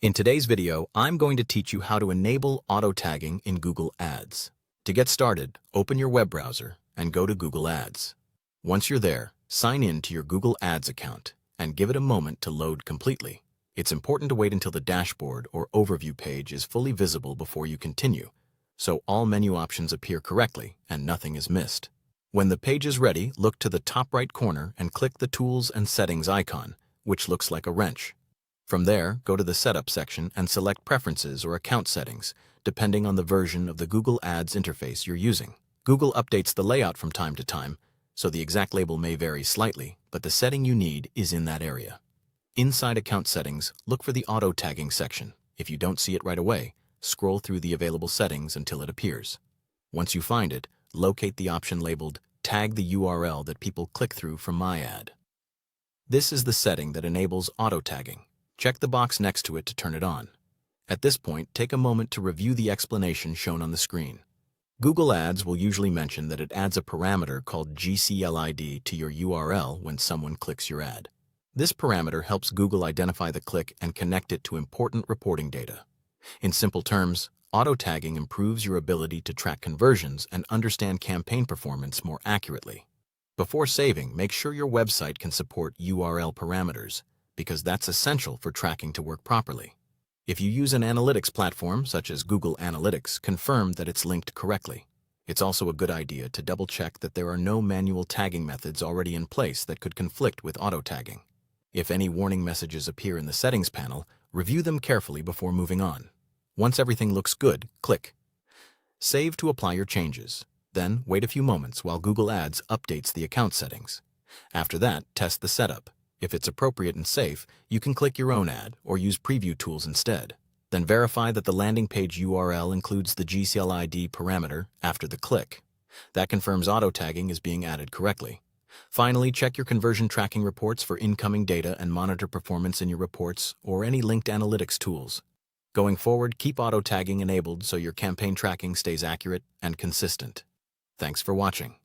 In today's video, I'm going to teach you how to enable auto-tagging in Google Ads. To get started, open your web browser and go to Google Ads. Once you're there, sign in to your Google Ads account and give it a moment to load completely. It's important to wait until the dashboard or overview page is fully visible before you continue, so all menu options appear correctly and nothing is missed. When the page is ready, look to the top right corner and click the Tools and Settings icon, which looks like a wrench. From there, go to the Setup section and select Preferences or Account Settings, depending on the version of the Google Ads interface you're using. Google updates the layout from time to time, so the exact label may vary slightly, but the setting you need is in that area. Inside Account Settings, look for the Auto Tagging section. If you don't see it right away, scroll through the available settings until it appears. Once you find it, locate the option labeled Tag the URL that people click through from my ad. This is the setting that enables auto tagging. Check the box next to it to turn it on. At this point, take a moment to review the explanation shown on the screen. Google Ads will usually mention that it adds a parameter called GCLID to your URL when someone clicks your ad. This parameter helps Google identify the click and connect it to important reporting data. In simple terms, auto-tagging improves your ability to track conversions and understand campaign performance more accurately. Before saving, make sure your website can support URL parameters, because that's essential for tracking to work properly. If you use an analytics platform such as Google Analytics, confirm that it's linked correctly. It's also a good idea to double-check that there are no manual tagging methods already in place that could conflict with auto-tagging. If any warning messages appear in the settings panel, review them carefully before moving on. Once everything looks good, click Save to apply your changes. Then wait a few moments while Google Ads updates the account settings. After that, test the setup. If it's appropriate and safe, you can click your own ad or use preview tools instead. Then verify that the landing page URL includes the GCLID parameter after the click. That confirms auto-tagging is being added correctly. Finally, check your conversion tracking reports for incoming data and monitor performance in your reports or any linked analytics tools. Going forward, keep auto-tagging enabled so your campaign tracking stays accurate and consistent. Thanks for watching.